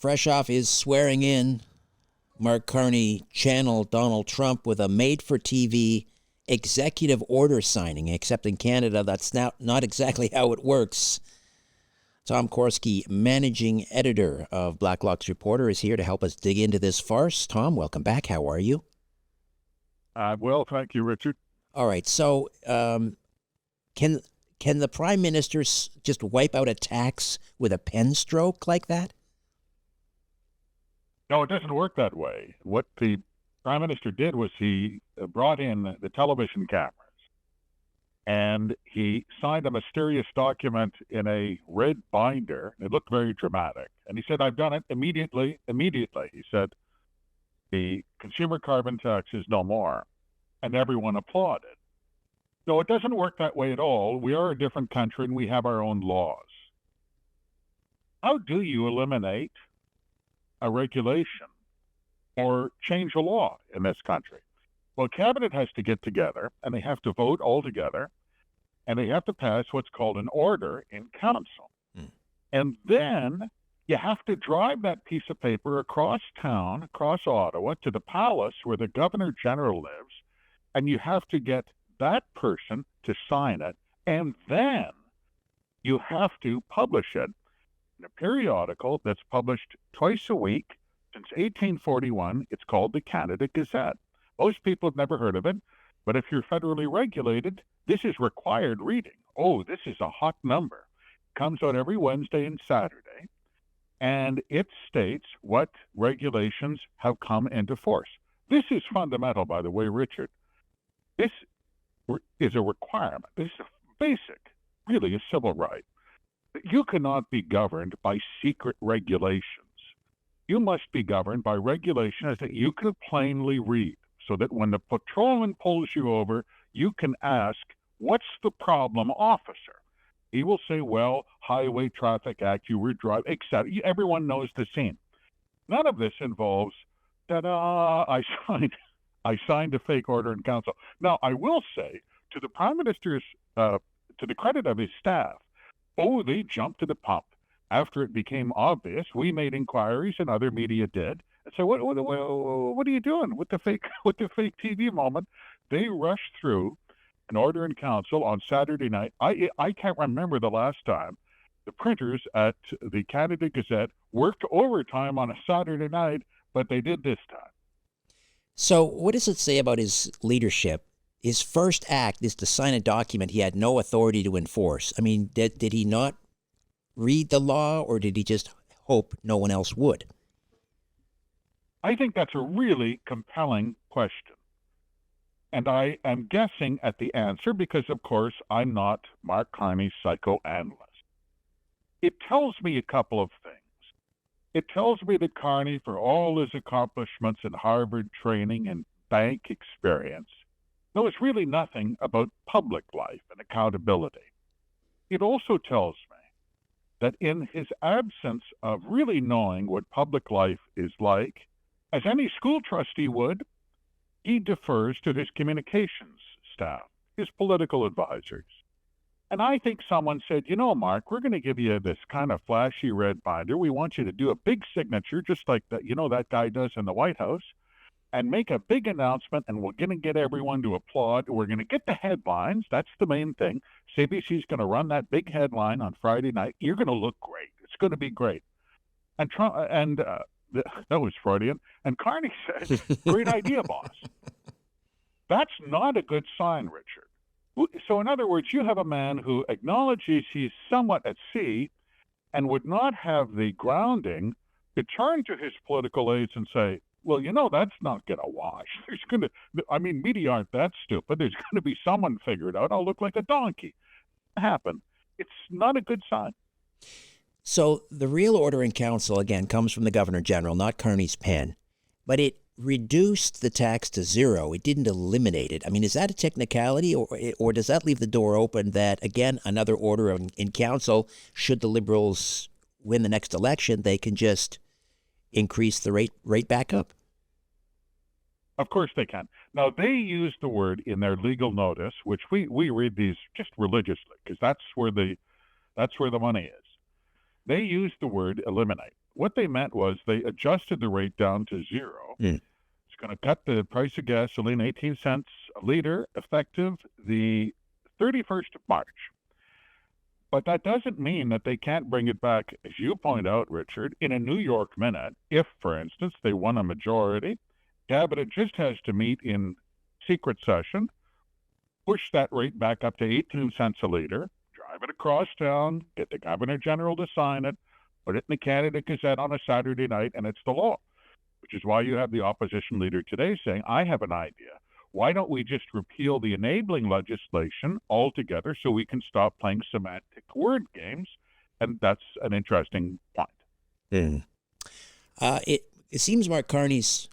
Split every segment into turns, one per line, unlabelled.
Fresh off his swearing in, Mark Carney channeled Donald Trump with a made-for-TV executive order signing, except in Canada, that's not exactly how it works. Tom Korski, managing editor of Blacklock's Reporter, is here to help us dig into this farce. Tom, welcome back. How are you?
Well, thank you, Richard.
All right, so can the Prime Minister just wipe out a tax with a pen stroke like that?
No, it doesn't work that way. What the Prime Minister did was he brought in the television cameras and he signed a mysterious document in a red binder. It looked very dramatic. And he said, I've done it immediately. He said, the consumer carbon tax is no more. And everyone applauded. No, it doesn't work that way at all. We are a different country and we have our own laws. How do you eliminate a regulation or change a law in this country? Well, Cabinet has to get together and they have to vote all together and they have to pass what's called an order in council. And then you have to drive that piece of paper across town, across Ottawa, to the palace where the Governor General lives, and you have to get that person to sign it, and then you have to publish it in a periodical that's published twice a week since 1841. It's called the Canada Gazette. Most people have never heard of it, but if you're federally regulated, this is required reading. Oh, this is a hot number. It comes out every Wednesday and Saturday, and it states what regulations have come into force. This is fundamental, by the way, Richard. This is a requirement. This is a basic, really a civil right. You cannot be governed by secret regulations. You must be governed by regulations that you can plainly read so that when the patrolman pulls you over, you can ask, what's the problem, officer? He will say, well, Highway Traffic Act, you were driving, etc. Everyone knows the scene. None of this involves, I signed a fake order in council. Now, I will say, to the Prime Minister's, to the credit of his staff, they jumped to the pump. After it became obvious, we made inquiries and other media did. And so what are you doing with the fake TV moment? They rushed through an order in council on Saturday night. I can't remember the last time the printers at the Canada Gazette worked overtime on a Saturday night, but they did this time.
So what does it say about his leadership? His first act is to sign a document he had no authority to enforce. I mean, did he not read the law, or did he just hope no one else would?
I think that's a really compelling question. And I am guessing at the answer because, of course, I'm not Mark Carney's psychoanalyst. It tells me a couple of things. It tells me that Carney, for all his accomplishments in Harvard training and bank experience, knows really nothing about public life and accountability. It also tells me that in his absence of really knowing what public life is like, as any school trustee would, he defers to his communications staff, his political advisors. And I think someone said, Mark, we're going to give you this kind of flashy red binder. We want you to do a big signature, just like that, that guy does in the White House, and make a big announcement, and we're going to get everyone to applaud. We're going to get the headlines. That's the main thing. CBC's going to run that big headline on Friday night. You're going to look great. It's going to be great. And Trump, that was Freudian. And Carney said, great idea, boss. That's not a good sign, Richard. So in other words, you have a man who acknowledges he's somewhat at sea and would not have the grounding to turn to his political aides and say, well, that's not going to wash. Media aren't that stupid. There's going to be someone figured out. I'll look like a donkey. Happen. It's not a good sign.
So the real order in council, again, comes from the Governor General, not Carney's pen. But it reduced the tax to zero. It didn't eliminate it. I mean, is that a technicality, or does that leave the door open that, again, another order in council, should the Liberals win the next election, they can just increase the rate back up?
Of course they can. Now, they use the word in their legal notice, which we read these just religiously, because that's where the money is. They use the word eliminate. what they meant was they adjusted the rate down to zero.
Mm.
It's going to cut the price of gasoline 18 cents a liter effective the 31st of March. But that doesn't mean that they can't bring it back, as you point out, Richard, in a New York minute. If, for instance, they won a majority, Cabinet just has to meet in secret session, push that rate back up to 18 cents a liter, drive it across town, get the Governor General to sign it, put it in the Candidate Gazette on a Saturday night, and it's the law. Which is why you have the opposition leader today saying, I have an idea. Why don't we just repeal the enabling legislation altogether so we can stop playing semantic word games? And that's an interesting point.
Mm. It seems Mark Carney's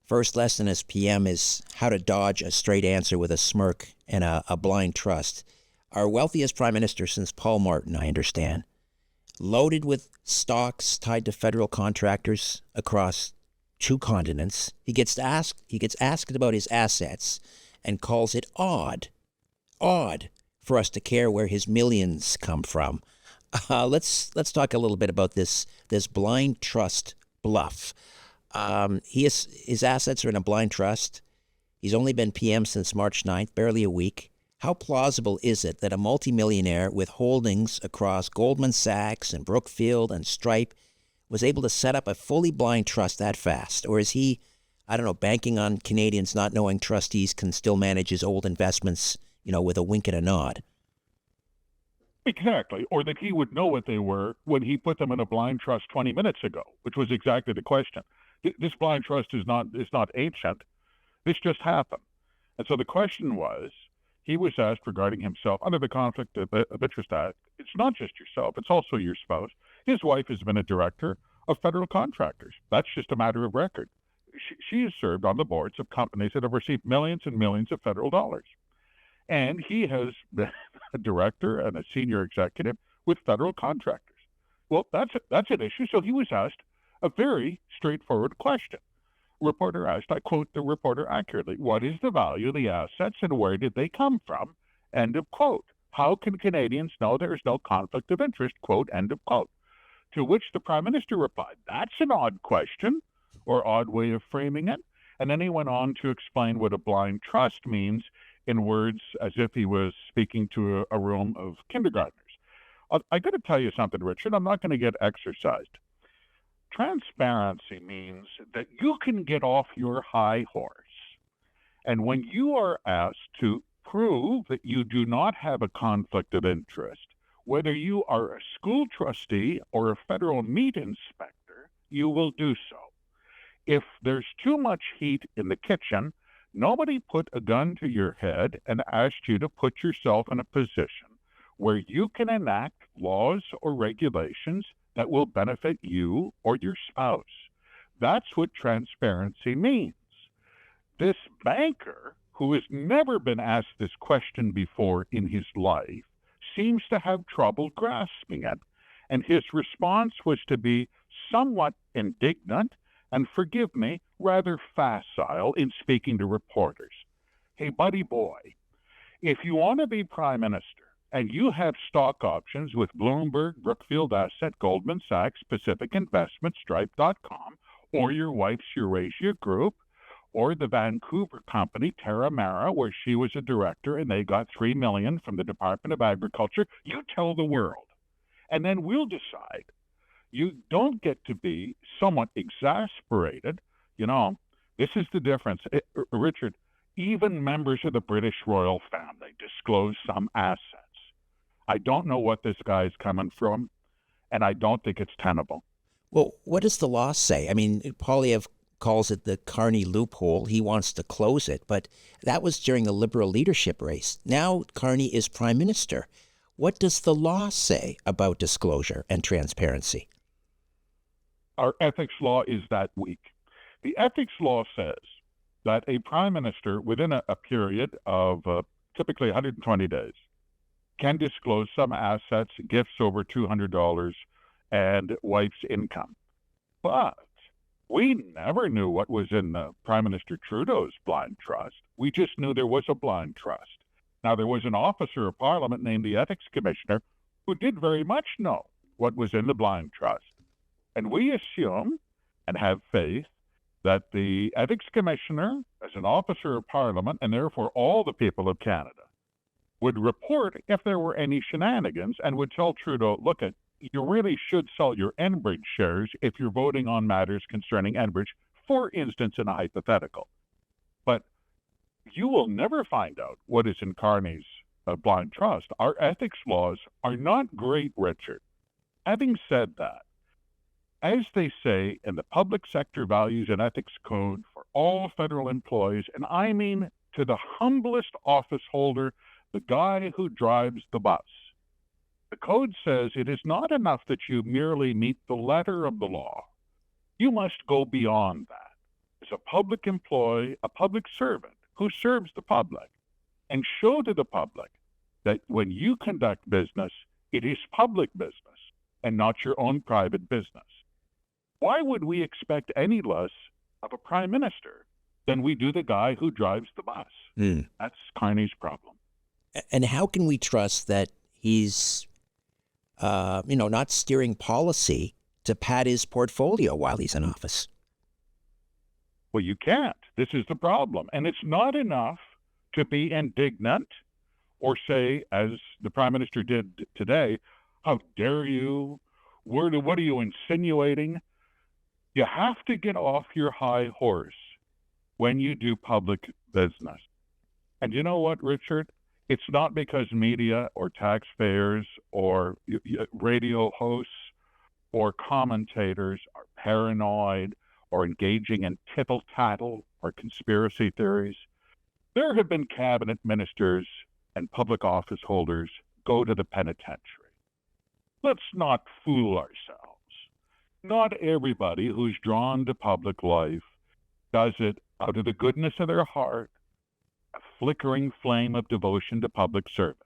first lesson as PM is how to dodge a straight answer with a smirk and a blind trust. Our wealthiest prime minister since Paul Martin, I understand, loaded with stocks tied to federal contractors across 2 continents. He gets asked about his assets and calls it odd for us to care where his millions come from. Let's talk a little bit about this blind trust bluff. His assets are in a blind trust. He's only been PM since March 9th, barely a week. How plausible is it that a multimillionaire with holdings across Goldman Sachs and Brookfield and Stripe was able to set up a fully blind trust that fast? Or is he, I don't know, banking on Canadians not knowing trustees can still manage his old investments, with a wink and a nod?
Exactly. Or that he would know what they were when he put them in a blind trust 20 minutes ago, which was exactly the question. This blind trust is not ancient. This just happened. And so the question was, he was asked regarding himself under the Conflict of Interest Act. It's not just yourself, it's also your spouse. His wife has been a director of federal contractors. That's just a matter of record. She has served on the boards of companies that have received millions and millions of federal dollars. And he has been a director and a senior executive with federal contractors. Well, that's an issue. So he was asked a very straightforward question. Reporter asked, I quote the reporter accurately, what is the value of the assets and where did they come from? End of quote. How can Canadians know there is no conflict of interest? Quote, end of quote. To which the Prime Minister replied, that's an odd question or odd way of framing it. And then he went on to explain what a blind trust means in words as if he was speaking to a room of kindergartners. I got to tell you something, Richard. I'm not going to get exercised. Transparency means that you can get off your high horse. And when you are asked to prove that you do not have a conflict of interest, whether you are a school trustee or a federal meat inspector, you will do so. If there's too much heat in the kitchen, nobody put a gun to your head and asked you to put yourself in a position where you can enact laws or regulations that will benefit you or your spouse. That's what transparency means. This banker, who has never been asked this question before in his life, seems to have trouble grasping it. And his response was to be somewhat indignant and, forgive me, rather facile in speaking to reporters. Hey, buddy boy, if you want to be prime minister, and you have stock options with Bloomberg, Brookfield Asset, Goldman Sachs, Pacific Investment, Stripe.com, or your wife's Eurasia Group, or the Vancouver company, Terramara, where she was a director and they got $3 million from the Department of Agriculture, you tell the world. And then we'll decide. You don't get to be somewhat exasperated. This is the difference. Richard, even members of the British royal family disclose some assets. I don't know what this guy's coming from, and I don't think it's tenable.
Well, what does the law say? I mean, Poilievre calls it the Carney loophole. He wants to close it, but that was during the Liberal leadership race. Now Carney is prime minister. What does the law say about disclosure and transparency?
Our ethics law is that weak. The ethics law says that a prime minister, within a period of typically 120 days, can disclose some assets, gifts over $200, and wife's income. But we never knew what was in Prime Minister Trudeau's blind trust. We just knew there was a blind trust. Now, there was an officer of Parliament named the Ethics Commissioner who did very much know what was in the blind trust. And we assume and have faith that the ethics commissioner, as an officer of Parliament, and therefore all the people of Canada, would report if there were any shenanigans and would tell Trudeau, look, you really should sell your Enbridge shares if you're voting on matters concerning Enbridge, for instance, in a hypothetical. But you will never find out what is in Carney's blind trust. Our ethics laws are not great, Richard. Having said that, as they say in the Public Sector Values and Ethics Code for all federal employees, and I mean to the humblest office holder, the guy who drives the bus, the code says it is not enough that you merely meet the letter of the law. You must go beyond that. As a public employee, a public servant who serves the public, and show to the public that when you conduct business, it is public business and not your own private business. Why would we expect any less of a prime minister than we do the guy who drives the bus? That's Carney's problem.
And how can we trust that he's, not steering policy to pad his portfolio while he's in office?
Well, you can't. This is the problem. And it's not enough to be indignant or say, as the Prime Minister did today, how dare you? What are you insinuating? You have to get off your high horse when you do public business. And you know what, Richard? It's not because media or taxpayers or radio hosts or commentators are paranoid or engaging in tittle-tattle or conspiracy theories. There have been cabinet ministers and public office holders go to the penitentiary. Let's not fool ourselves. Not everybody who's drawn to public life does it out of the goodness of their heart, a flickering flame of devotion to public service.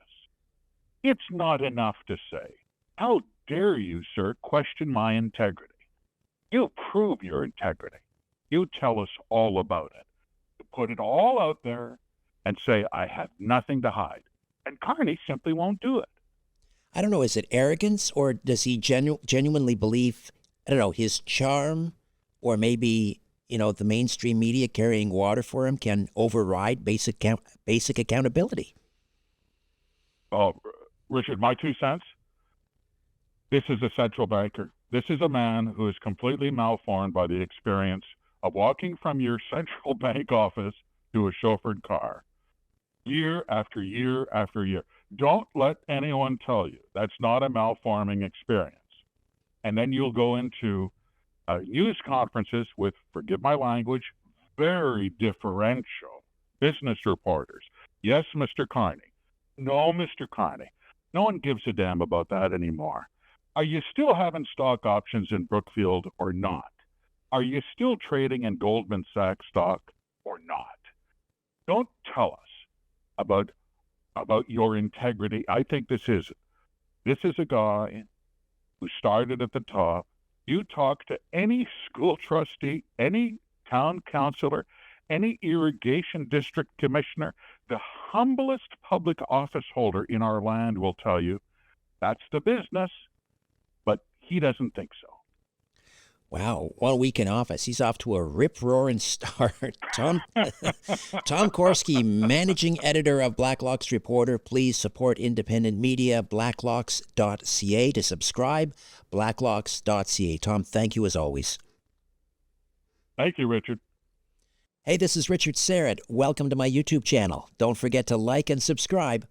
It's not enough to say, how dare you, sir, question my integrity? You prove your integrity. You tell us all about it. You put it all out there and say, I have nothing to hide. And Carney simply won't do it.
I don't know, is it arrogance, or does he genuinely believe, his charm, or maybe, the mainstream media carrying water for him can override basic accountability?
Oh, Richard, my 2 cents. This is a central banker. This is a man who is completely malformed by the experience of walking from your central bank office to a chauffeured car year after year after year. Don't let anyone tell you that's not a malforming experience. And then you'll go into news conferences with, forgive my language, very differential business reporters. Yes, Mr. Carney. No, Mr. Carney. No one gives a damn about that anymore. Are you still having stock options in Brookfield or not? Are you still trading in Goldman Sachs stock or not? Don't tell us about your integrity. I think this is a guy who started at the top. You talk to any school trustee, any town councilor, any irrigation district commissioner, the humblest public office holder in our land will tell you that's the business, but he doesn't think so.
Wow, 1 week in office. He's off to a rip-roaring start. Tom Korski, managing editor of Blacklock's Reporter. Please support independent media, blacklocks.ca. To subscribe, blacklocks.ca. Tom, thank you as always.
Thank you, Richard.
Hey, this is Richard Serrett. Welcome to my YouTube channel. Don't forget to like and subscribe.